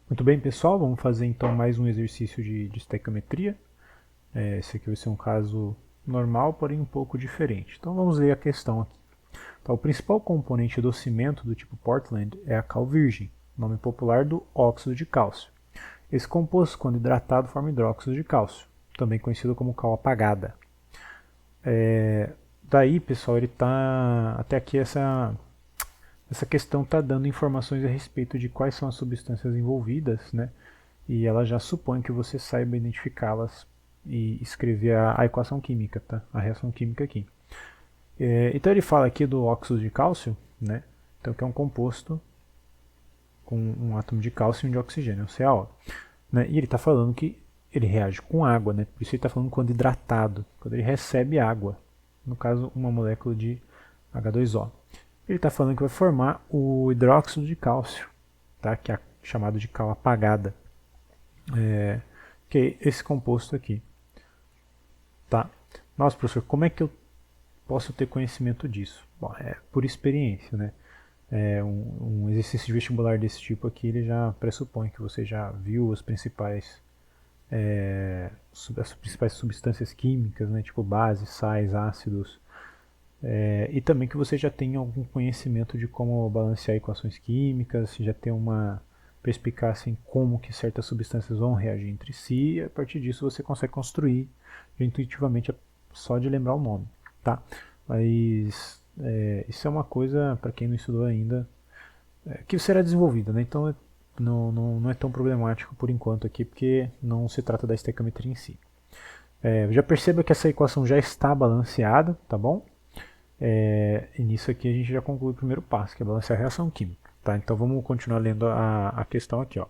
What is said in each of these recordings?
Muito bem, pessoal, vamos fazer então mais um exercício de estequiometria. Esse aqui vai ser um caso normal, porém um pouco diferente. Então vamos ler a questão aqui. Então, o principal componente do cimento do tipo Portland é a cal virgem, nome popular do óxido de cálcio. Esse composto, quando hidratado, forma hidróxido de cálcio, também conhecido como cal apagada. Daí, pessoal, ele está até aqui essa questão está dando informações a respeito de quais são as substâncias envolvidas, né? E ela já supõe que você saiba identificá-las e escrever a equação química, tá? A reação química aqui. Então ele fala aqui do óxido de cálcio, né? Então que é um composto com um átomo de cálcio e um de oxigênio, o CaO. Né? E ele está falando que ele reage com água, né? Por isso ele está falando quando hidratado, quando ele recebe água. No caso, uma molécula de H2O. Ele está falando que vai formar o hidróxido de cálcio, tá? Que é chamado de cal apagada. Que é esse composto aqui. Tá? Nossa, professor, como é que eu posso ter conhecimento disso? Bom, é por experiência, né? Um exercício de vestibular desse tipo aqui, ele já pressupõe que você já viu as principais substâncias químicas, né? Tipo bases, sais, ácidos, e também que você já tenha algum conhecimento de como balancear equações químicas, já tem uma perspicácia em como que certas substâncias vão reagir entre si, e a partir disso você consegue construir intuitivamente só de lembrar o nome, tá? Mas isso é uma coisa, para quem não estudou ainda, que será desenvolvida, né? Então não é tão problemático por enquanto aqui, porque não se trata da estequiometria em si. Já perceba que essa equação já está balanceada, tá bom? E nisso aqui a gente já conclui o primeiro passo, que é balancear a reação química. Tá? Então vamos continuar lendo a questão aqui. Ó.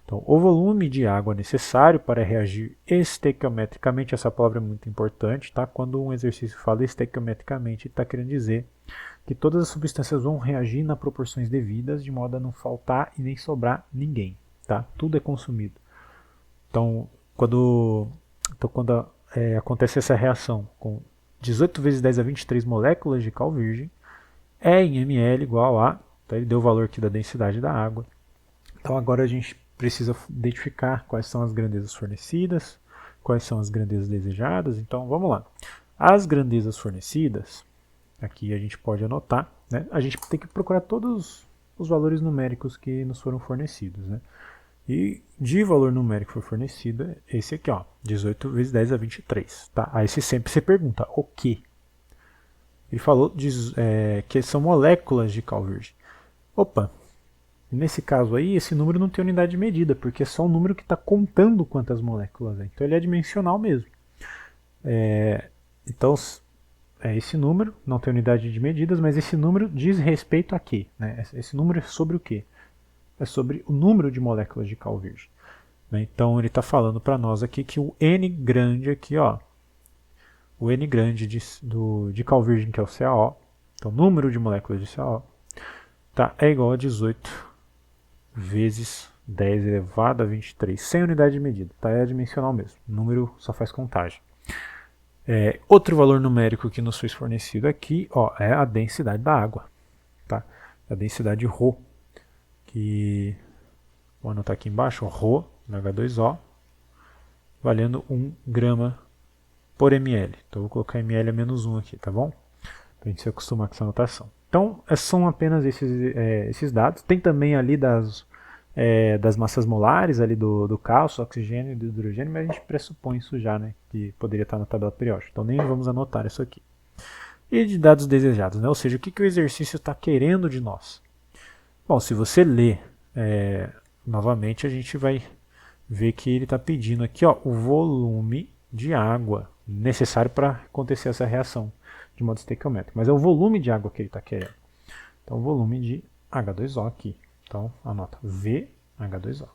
Então, o volume de água necessário para reagir estequiometricamente, essa palavra é muito importante, tá? Quando um exercício fala estequiometricamente, está querendo dizer que todas as substâncias vão reagir nas proporções devidas, de modo a não faltar e nem sobrar ninguém. Tá? Tudo é consumido. Então, quando acontece essa reação com 18 vezes 10 a 23 moléculas de cal virgem, E em ml igual a, tá? Ele deu o valor aqui da densidade da água. Então agora a gente precisa identificar quais são as grandezas fornecidas, quais são as grandezas desejadas. Então vamos lá. As grandezas fornecidas, aqui a gente pode anotar, né? A gente tem que procurar todos os valores numéricos que nos foram fornecidos, né? E de valor numérico foi fornecido esse aqui, ó, 18 vezes 10 a 23. Tá? Aí você sempre se pergunta, o que? Ele falou que são moléculas de cal virgem. Opa, nesse caso aí, esse número não tem unidade de medida, porque é só um número que está contando quantas moléculas é. Então ele é dimensional mesmo. Então, esse número não tem unidade de medidas, mas esse número diz respeito a quê? Né? Esse número é sobre o quê? É sobre o número de moléculas de cal virgem. Né? Então ele está falando para nós aqui que o N grande aqui, ó, o N grande de cal virgem, que é o CaO, então o número de moléculas de CaO, tá, é igual a 18 vezes 10 elevado a 23, sem unidade de medida, tá? É dimensional mesmo, o número só faz contagem. Outro valor numérico que nos foi fornecido aqui, ó, é a densidade da água, tá? A densidade ρ, que vou anotar aqui embaixo, ρ na H2O, valendo 1 grama por ml. Então vou colocar ml a menos 1 aqui, tá bom? Para a gente se acostumar com essa notação. Então são apenas esses dados. Tem também ali das massas molares ali do cálcio, oxigênio e do hidrogênio, mas a gente pressupõe isso já, né? Que poderia estar na tabela periódica. Então nem vamos anotar isso aqui. E de dados desejados, né? Ou seja, o que o exercício está querendo de nós? Bom, se você ler novamente, a gente vai ver que ele está pedindo aqui, ó, o volume de água necessário para acontecer essa reação de modo estequiométrico. Mas é o volume de água que ele está querendo. Então, o volume de H2O aqui. Então, anota VH2O.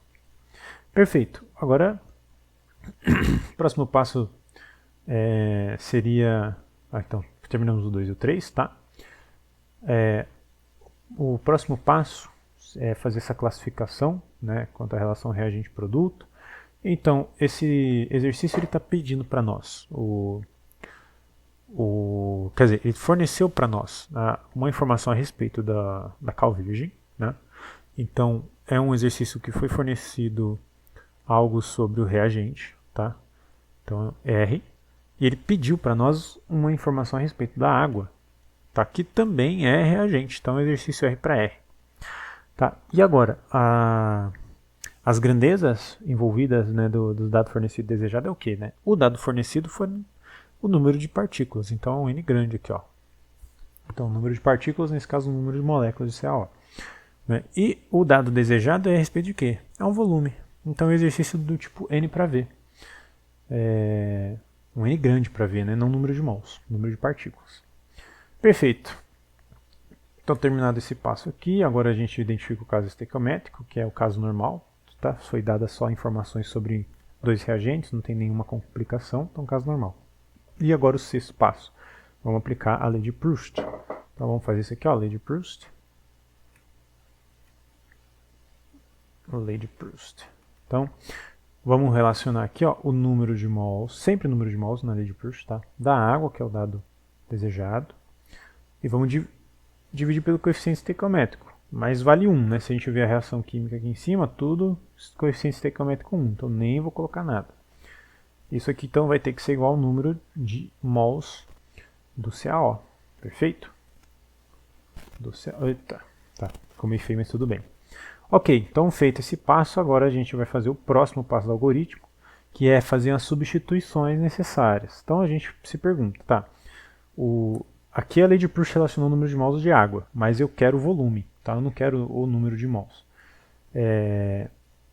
Perfeito. Agora, o próximo passo seria... então, terminamos o 2 e o 3, tá? O próximo passo é fazer essa classificação, né, quanto à relação reagente-produto. Então, esse exercício está pedindo para nós, quer dizer, ele forneceu para nós uma informação a respeito da cal virgem, né? Então, é um exercício que foi fornecido algo sobre o reagente, tá? Então, R. E ele pediu para nós uma informação a respeito da água, tá? Que também é reagente. Então, exercício R para R. Tá? E agora, as grandezas envolvidas, né, do dado fornecido desejado é o que, né? O dado fornecido foi o número de partículas. Então, é um N grande aqui, ó. Então, o número de partículas, nesse caso, o número de moléculas de CaO. Né? E o dado desejado é a respeito de quê? É um volume. Então, é um exercício do tipo N para V. Um N grande para V, né? Não número de mols, número de partículas. Perfeito. Então, terminado esse passo aqui, agora a gente identifica o caso estequiométrico, que é o caso normal. Tá? Foi dada só informações sobre dois reagentes, não tem nenhuma complicação, então caso normal. E agora o sexto passo. Vamos aplicar a lei de Proust. Então vamos fazer isso aqui, ó, lei de Proust. Lei de Proust. Então, vamos relacionar aqui, ó, o número de mols, sempre o número de mols na lei de Proust, tá? Da água, que é o dado desejado. E vamos dividir pelo coeficiente estequiométrico. Mas vale 1, né? Se a gente ver a reação química aqui em cima, tudo coeficiente estequiométrico 1. Então nem vou colocar nada. Isso aqui então vai ter que ser igual ao número de mols do CaO. Perfeito? Eita, tá. Ficou meio feio, mas tudo bem. Ok, então feito esse passo, agora a gente vai fazer o próximo passo do algoritmo, que é fazer as substituições necessárias. Então a gente se pergunta, tá? Aqui a lei de Proust relacionou o número de mols de água, mas eu quero o volume, tá? Eu não quero o número de mols.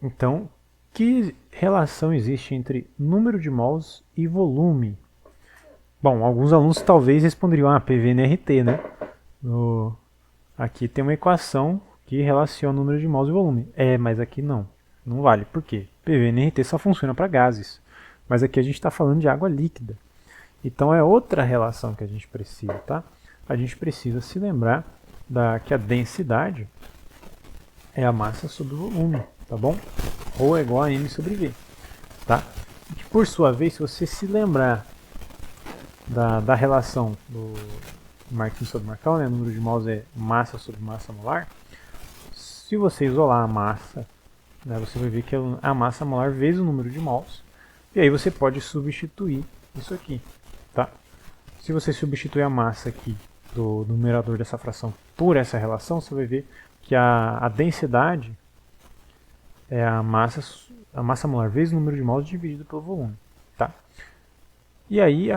Então, que relação existe entre número de mols e volume? Bom, alguns alunos talvez responderiam, PV-NRT, né? Aqui tem uma equação que relaciona o número de mols e volume. Mas aqui não vale. Por quê? PV-NRT só funciona para gases, mas aqui a gente está falando de água líquida. Então é outra relação que a gente precisa, tá? A gente precisa se lembrar que a densidade é a massa sobre o volume, tá bom? Ou é igual a m sobre v, tá? E que, por sua vez, se você se lembrar da relação do Marquinhos sobre Marcão, né? O número de mols é massa sobre massa molar. Se você isolar a massa, né, você vai ver que é a massa molar vezes o número de mols. E aí você pode substituir isso aqui. Tá? Se você substituir a massa aqui do numerador dessa fração por essa relação, você vai ver que a densidade é a massa molar vezes o número de mols dividido pelo volume. Tá? E aí,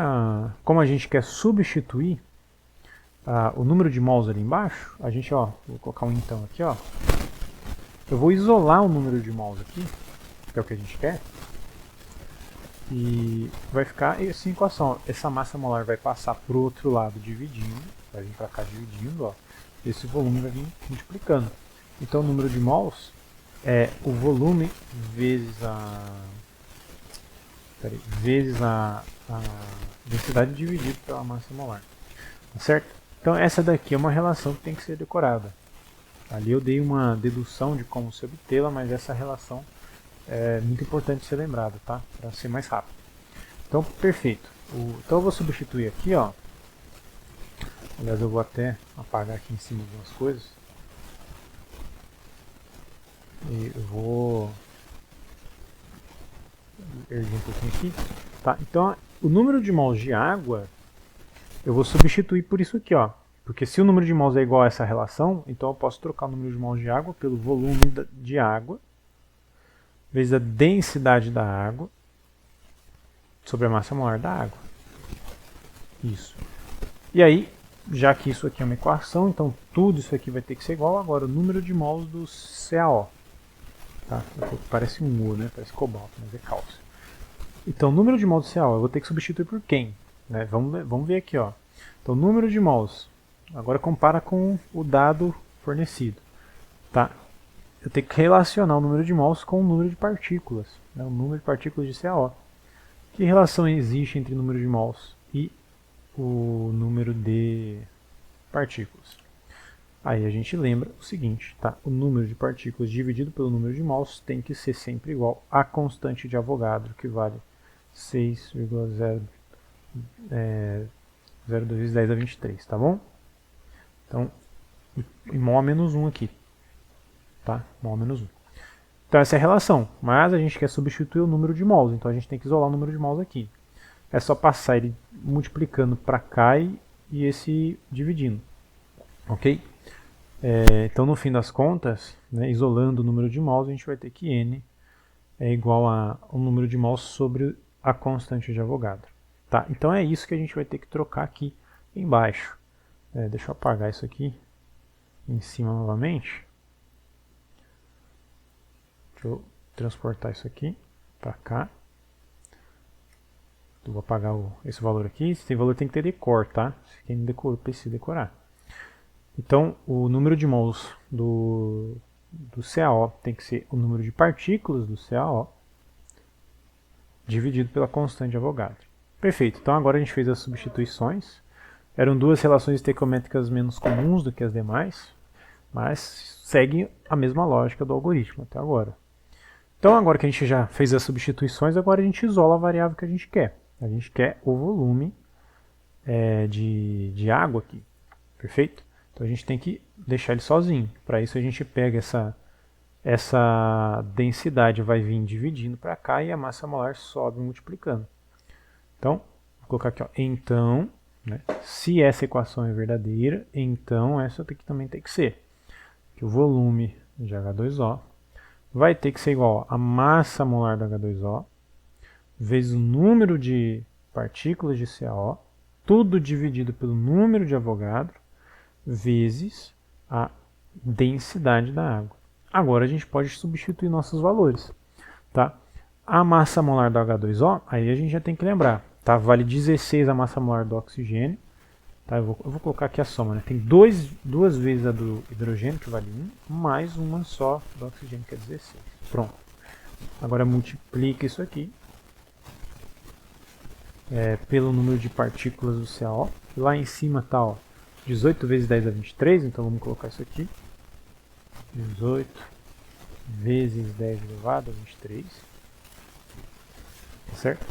como a gente quer substituir o número de mols ali embaixo, a gente, vou colocar um então aqui, eu vou isolar o número de mols aqui, que é o que a gente quer, e vai ficar essa equação. Essa massa molar vai passar para o outro lado dividindo, vai vir para cá dividindo, esse volume vai vir multiplicando. Então o número de mols é o volume vezes a densidade dividido pela massa molar. Tá certo? Então essa daqui é uma relação que tem que ser decorada. Ali eu dei uma dedução de como se obtê-la, mas essa relação é muito importante ser lembrada, tá? Para ser mais rápido. Então, perfeito. Então eu vou substituir aqui, Aliás, eu vou até apagar aqui em cima algumas coisas. E eu vou erguer um pouquinho aqui. Tá? Então, o número de mols de água, eu vou substituir por isso aqui, Porque se o número de mols é igual a essa relação, então eu posso trocar o número de mols de água pelo volume de água vezes a densidade da água sobre a massa molar da água. Isso. E aí, já que isso aqui é uma equação, então tudo isso aqui vai ter que ser igual. Agora, o número de mols do CaO. Tá? Parece um U, né? Parece cobalto, mas é cálcio. Então, o número de mols do CaO, eu vou ter que substituir por quem? Né? Vamos ver aqui, Então, o número de mols, agora compara com o dado fornecido. Tá? Eu tenho que relacionar o número de mols com o número de partículas, né? O número de partículas de CaO. Que relação existe entre o número de mols e o número de partículas? Aí a gente lembra o seguinte, tá? O número de partículas dividido pelo número de mols tem que ser sempre igual à constante de Avogadro, que vale 6,02 vezes 10 a 23, tá bom? Então, e mol a menos 1 aqui. tá? Mol menos 1. Então essa é a relação, mas a gente quer substituir o número de mols, então a gente tem que isolar o número de mols aqui. É só passar ele multiplicando para cá e esse dividindo, ok? Então no fim das contas, né, isolando o número de mols, a gente vai ter que n é igual a um número de mols sobre a constante de Avogadro. Tá? Então é isso que a gente vai ter que trocar aqui embaixo. Deixa eu apagar isso aqui em cima novamente. Deixa eu transportar isso aqui para cá. Eu vou apagar esse valor aqui. Esse valor tem que ter decor, tá? Se quem não decorou, precisa decorar. Então, o número de mols do CaO tem que ser o número de partículas do CaO dividido pela constante de Avogadro. Perfeito. Então, agora a gente fez as substituições. Eram duas relações estequiométricas menos comuns do que as demais, mas segue a mesma lógica do algoritmo até agora. Então, agora que a gente já fez as substituições, agora a gente isola a variável que a gente quer. A gente quer o volume de água aqui, perfeito? Então a gente tem que deixar ele sozinho. Para isso a gente pega essa densidade, vai vir dividindo para cá e a massa molar sobe multiplicando. Então, vou colocar aqui, ó, então, né, se essa equação é verdadeira, então essa aqui também tem que ser. Que o volume de H2O vai ter que ser igual a massa molar do H2O vezes o número de partículas de CaO, tudo dividido pelo número de Avogadro, vezes a densidade da água. Agora a gente pode substituir nossos valores. Tá? A massa molar do H2O, aí a gente já tem que lembrar. Tá? Vale 16 a massa molar do oxigênio. Tá? Eu vou colocar aqui a soma. Né? Tem duas vezes a do hidrogênio, que vale 1, mais uma só do oxigênio, que é 16. Pronto. Agora multiplica isso aqui pelo número de partículas do CaO. Lá em cima está 18 vezes 10 a 23, então vamos colocar isso aqui. 18 vezes 10 elevado a 23. Certo?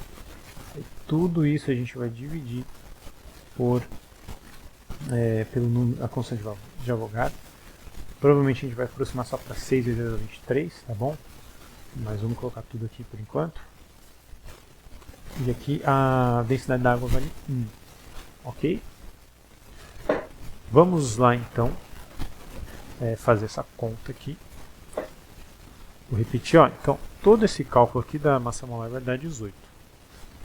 E tudo isso a gente vai dividir pelo número, a constante de Avogadro. Provavelmente a gente vai aproximar só para 6 vezes 10 a 23, tá bom? Mas vamos colocar tudo aqui por enquanto. E aqui a densidade da água vale 1. Ok? Vamos lá então fazer essa conta aqui. Vou repetir, ó. Então todo esse cálculo aqui da massa molar vai dar 18.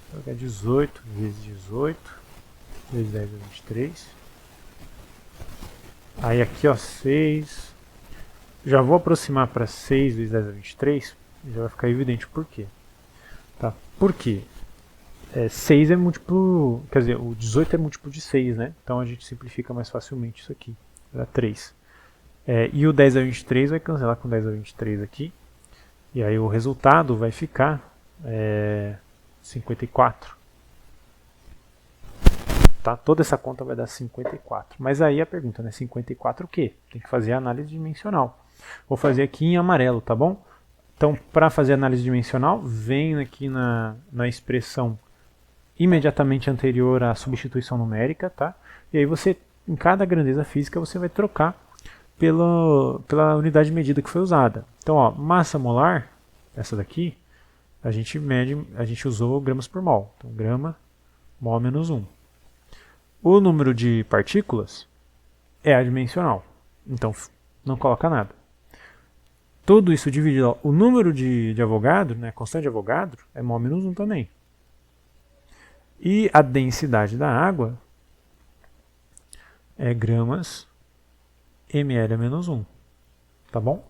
Então é 18 vezes 18 vezes 10 a 23. Aí aqui, ó, 6. Já vou aproximar para 6 vezes 10 a 23. Já vai ficar evidente por quê. Tá? Por quê? 6 é múltiplo, quer dizer, o 18 é múltiplo de 6, né? Então a gente simplifica mais facilmente isso aqui. Dá 3. E o 10 a 23 vai cancelar com 10 a 23 aqui. E aí o resultado vai ficar 54. Tá? Toda essa conta vai dar 54. Mas aí a pergunta, né? 54 o quê? Tem que fazer a análise dimensional. Vou fazer aqui em amarelo, tá bom? Então, para fazer a análise dimensional, venho aqui na expressão imediatamente anterior à substituição numérica, tá? E aí você, em cada grandeza física, você vai trocar pela unidade de medida que foi usada. Então, ó, massa molar, essa daqui, a gente usou gramas por mol. Então, grama, mol menos 1. O número de partículas é adimensional. Então, não coloca nada. Tudo isso dividido, ó, o número de Avogadro, né, a constante de Avogadro, é mol menos 1 também. E a densidade da água é gramas ml a menos 1. Tá bom?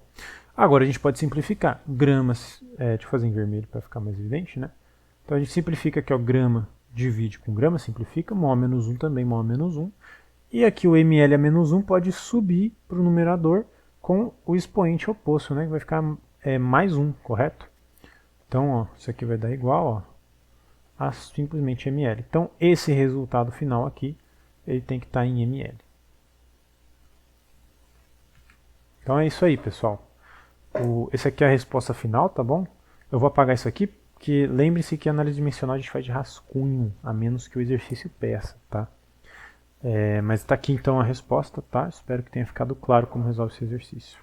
Agora a gente pode simplificar. Gramas, deixa eu fazer em vermelho para ficar mais evidente, né? Então a gente simplifica aqui, ó, grama divide com grama, simplifica, mol a menos 1 também, mol a menos 1. E aqui o ml a menos 1 pode subir para o numerador com o expoente oposto, né? Que vai ficar mais 1, correto? Então, ó, isso aqui vai dar igual, ó, a simplesmente ml. Então, esse resultado final aqui, ele tem que estar em ml. Então é isso aí, pessoal. Esse aqui é a resposta final, tá bom? Eu vou apagar isso aqui, porque lembre-se que a análise dimensional a gente faz de rascunho, a menos que o exercício peça, tá? Mas está aqui então a resposta, tá? Espero que tenha ficado claro como resolve esse exercício.